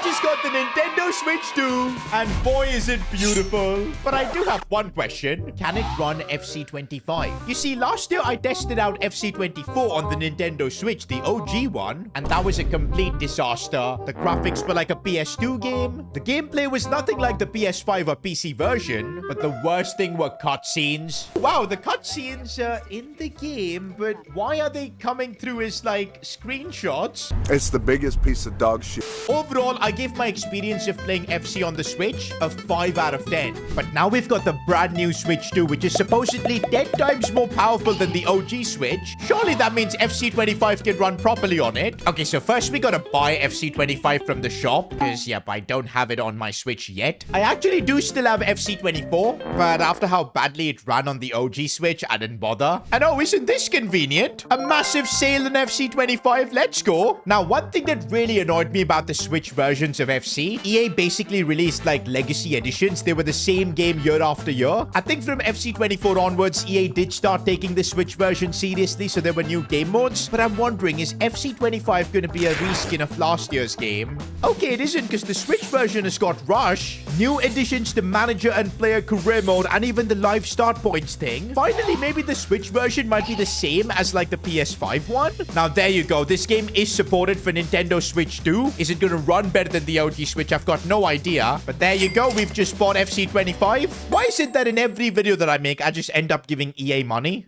just got the Nintendo Switch 2, and boy is it beautiful. But I do have one question. Can it run FC25? You see, last year I tested out FC24 on the Nintendo Switch, the OG one, and that was a complete disaster. The graphics were like a PS2 game. The gameplay was nothing like the PS5 or PC version, but the worst thing were cutscenes. Wow, the cutscenes are in the game, but why are they coming through as like screenshots? It's the biggest piece of dog shit. Overall, I gave my experience of playing FC on the Switch a 5 out of 10. But now we've got the brand new Switch 2, which is supposedly 10 times more powerful than the OG Switch. Surely that means FC25 can run properly on it. Okay, so first we gotta buy FC25 from the shop, because yep, I don't have it on my Switch yet. I actually do still have FC24, but after how badly it ran on the OG Switch, I didn't bother. And oh, isn't this convenient? A massive sale on FC25, let's go. Now, one thing that really annoyed me about the Switch versions of FC, EA basically released like legacy editions. They were the same game year after year. I think from FC24 onwards, EA did start taking the Switch version seriously, so there were new game modes. But I'm wondering, is FC25 going to be a reskin of last year's game? Okay, it isn't, because the Switch version has got Rush, new additions to manager and player career mode, and even the live start points thing. Finally, maybe the Switch version might be the same as like the PS5 one. Now, there you go. This game is supported for Nintendo Switch 2. Is it going to run better than the OG Switch? I've got no idea. But there you go. We've just bought FC25. Why is it that in every video that I make, I just end up giving EA money?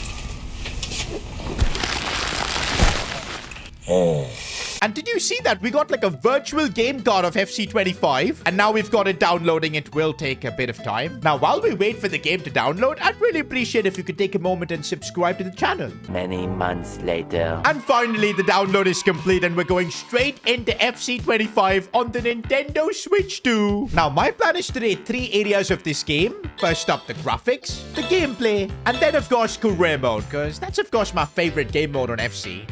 And did you see that? We got like a virtual game card of FC25. And now we've got it downloading. It will take a bit of time. Now, while we wait for the game to download, I'd really appreciate if you could take a moment and subscribe to the channel. Many months later. And finally, the download is complete and we're going straight into FC25 on the Nintendo Switch 2. Now, my plan is to rate 3 areas of this game. First up, the graphics, the gameplay, and then, of course, career mode, because that's, of course, my favorite game mode on FC.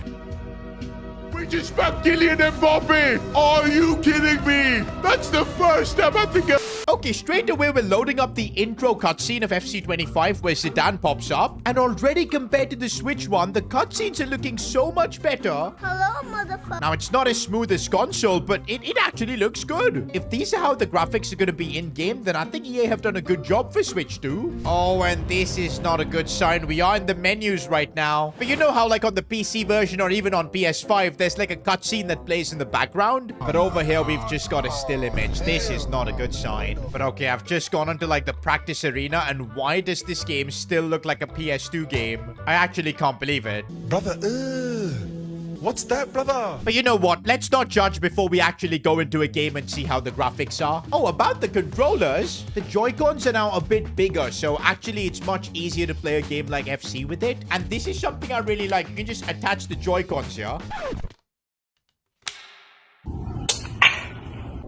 We just found Kylian Mbappe! Are you kidding me? That's the first time I think Okay, straight away we're loading up the intro cutscene of FC25 where Zidane pops up. And already compared to the Switch one, the cutscenes are looking so much better. Hello, motherfucker. Now, it's not as smooth as console, but it actually looks good. If these are how the graphics are going to be in-game, then I think EA have done a good job for Switch 2. Oh, and this is not a good sign. We are in the menus right now. But you know how, like, on the PC version or even on PS5, there's like a cutscene that plays in the background? But over here, we've just got a still image. This is not a good sign. But okay, I've just gone onto like the practice arena, and why does this game still look like a PS2 game? I actually can't believe it. Brother, what's that, brother? But you know what? Let's not judge before we actually go into a game and see how the graphics are. Oh, about the controllers, the Joy-Cons are now a bit bigger, so actually it's much easier to play a game like FC with it. And this is something I really like. You can just attach the Joy-Cons here.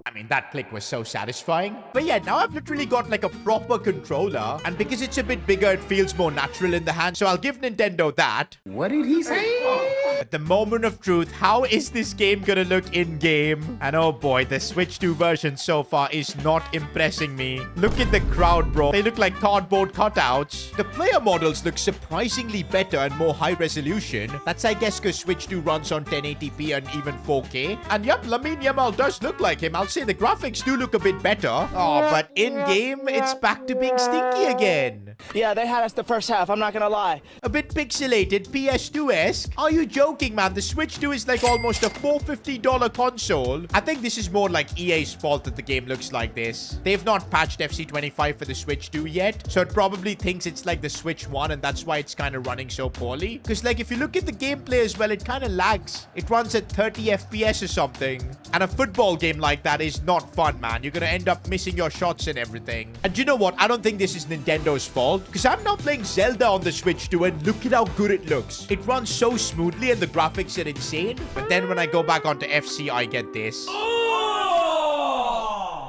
I mean, that click was so satisfying. But yeah, now I've literally got like a proper controller. And because it's a bit bigger, it feels more natural in the hand. So I'll give Nintendo that. What did he say? At the moment of truth, how is this game gonna look in-game? And oh boy, the Switch 2 version so far is not impressing me. Look at the crowd, bro. They look like cardboard cutouts. The player models look surprisingly better and more high resolution. That's, I guess, because Switch 2 runs on 1080p and even 4K. And yep, Lamine Yamal does look like him. I'll say the graphics do look a bit better. Oh, but in-game, it's back to being stinky again. Yeah, they had us the first half, I'm not gonna lie. A bit pixelated, PS2-esque. Are you joking, man? The Switch 2 is like almost a $450 console. I think this is more like EA's fault that the game looks like this. They've not patched FC25 for the Switch 2 yet, so it probably thinks it's like the Switch 1, and that's why it's kind of running so poorly. Because like if you look at the gameplay as well, it kind of lags. It runs at 30 FPS or something. And a football game like that is not fun, man. You're gonna end up missing your shots and everything. And you know what? I don't think this is Nintendo's fault, because I'm now playing Zelda on the Switch 2, and look at how good it looks. It runs so smoothly and the graphics are insane. But then when I go back onto FC, I get this.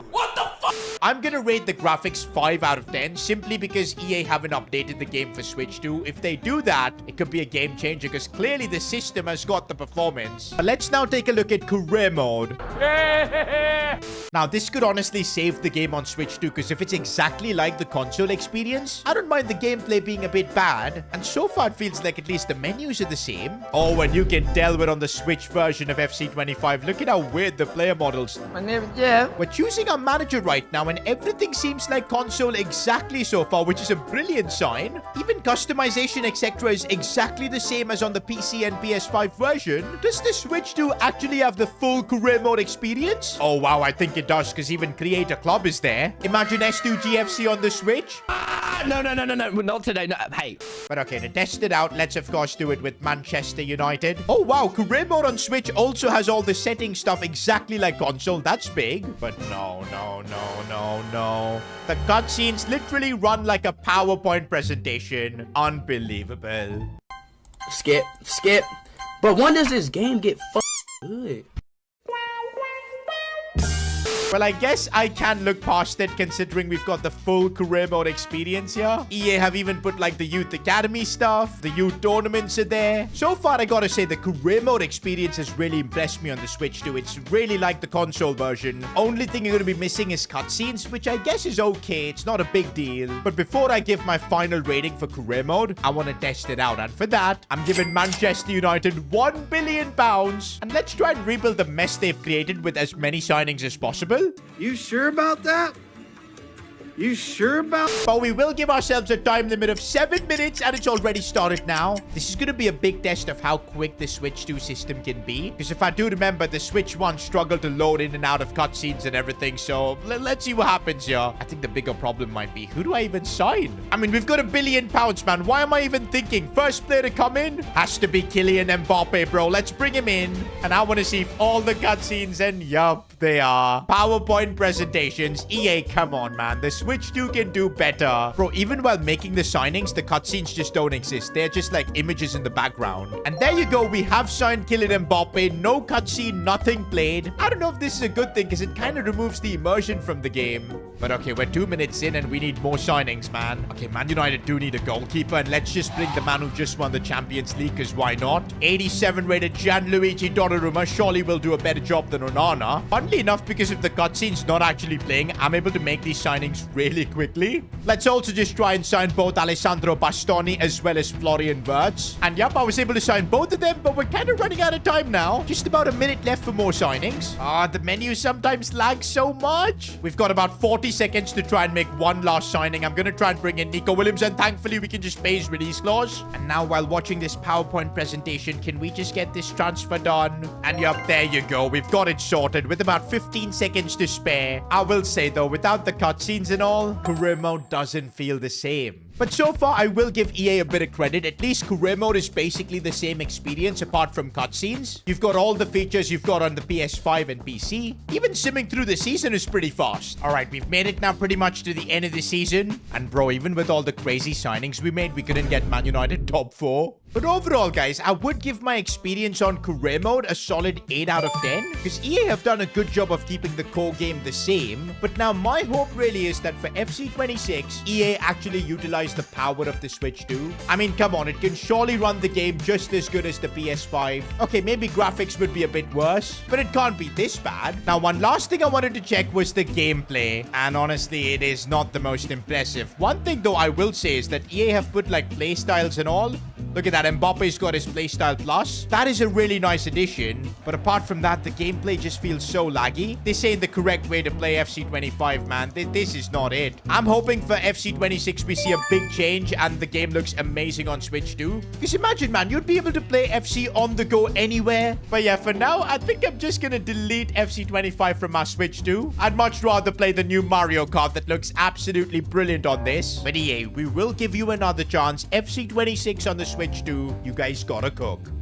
What the fuck? I'm gonna rate the graphics 5 out of 10 simply because EA haven't updated the game for Switch 2. If they do that, it could be a game changer because clearly the system has got the performance. But let's now take a look at career mode. Now, this could honestly save the game on Switch 2, because if it's exactly like the console experience, I don't mind the gameplay being a bit bad. And so far, it feels like at least the menus are the same. Oh, and you can tell we're on the Switch version of FC25. Look at how weird the player models. My name is Jeff. We're choosing our manager right now, and everything seems like console exactly so far, which is a brilliant sign. Even customization, etc. is exactly the same as on the PC and PS5 version. Does the Switch 2 actually have the full career mode experience? Oh, wow, I think it does, because even Create a Club is there. Imagine S2GFC on the Switch. No, not today. No, hey. But okay, to test it out, let's of course do it with Manchester United. Oh wow, career mode on Switch also has all the setting stuff exactly like console. That's big. But no. The cutscenes literally run like a PowerPoint presentation. Unbelievable. Skip. But when does this game get good? Well, I guess I can look past it considering we've got the full career mode experience here. EA have even put like the Youth Academy stuff. The youth tournaments are there. So far, I gotta say the career mode experience has really impressed me on the Switch too. It's really like the console version. Only thing you're gonna be missing is cutscenes, which I guess is okay. It's not a big deal. But before I give my final rating for career mode, I want to test it out. And for that, I'm giving Manchester United £1 billion. And let's try and rebuild the mess they've created with as many signings as possible. You sure about that? You sure about... But we will give ourselves a time limit of 7 minutes, and it's already started now. This is going to be a big test of how quick the Switch 2 system can be. Because if I do remember, the Switch 1 struggled to load in and out of cutscenes and everything. So let's see what happens here. I think the bigger problem might be, who do I even sign? I mean, we've got £1 billion, man. Why am I even thinking? First player to come in has to be Kylian Mbappe, bro. Let's bring him in. And I want to see if all the cutscenes, and yup, they are. PowerPoint presentations. EA, come on, man. The Switch 2 can do better. Bro, even while making the signings, the cutscenes just don't exist. They're just like images in the background. And there you go. We have signed Kylian Mbappe. No cutscene, nothing played. I don't know if this is a good thing because it kind of removes the immersion from the game. But okay, we're 2 minutes in and we need more signings, man. Okay, Man United do need a goalkeeper. And let's just bring the man who just won the Champions League, because why not? 87 rated Gianluigi Donnarumma surely will do a better job than Onana. Funnily enough, because of the cutscenes not actually playing, I'm able to make these signings really quickly. Let's also just try and sign both Alessandro Bastoni as well as Florian Wirtz. And yep, I was able to sign both of them, but we're kind of running out of time now. Just about a minute left for more signings. The menu sometimes lags so much. We've got about 40 seconds to try and make one last signing. I'm going to try and bring in Nico Williams, and thankfully we can just pay his release clause. And now while watching this PowerPoint presentation, can we just get this transfer done? And yep, there you go. We've got it sorted with about 15 seconds to spare. I will say though, without the cutscenes and all, career mode doesn't feel the same. But so far, I will give EA a bit of credit. At least career mode is basically the same experience apart from cutscenes. You've got all the features you've got on the PS5 and PC. Even simming through the season is pretty fast. All right, we've made it now pretty much to the end of the season. And bro, even with all the crazy signings we made, we couldn't get Man United top 4. But overall, guys, I would give my experience on career mode a solid 8 out of 10. Because EA have done a good job of keeping the core game the same. But now my hope really is that for FC26, EA actually utilized the power of the Switch 2. I mean, come on, it can surely run the game just as good as the PS5. Okay, maybe graphics would be a bit worse, but it can't be this bad. Now, one last thing I wanted to check was the gameplay. And honestly, it is not the most impressive. One thing though I will say is that EA have put like playstyles and all. Look at that, Mbappe's got his Playstyle Plus. That is a really nice addition. But apart from that, the gameplay just feels so laggy. This ain't the correct way to play FC25, man. This is not it. I'm hoping for FC26 we see a big change and the game looks amazing on Switch too. Because imagine, man, you'd be able to play FC on the go anywhere. But yeah, for now, I think I'm just gonna delete FC25 from my Switch too. I'd much rather play the new Mario Kart that looks absolutely brilliant on this. But EA, we will give you another chance. FC26 on the Switch 2, you guys gotta cook.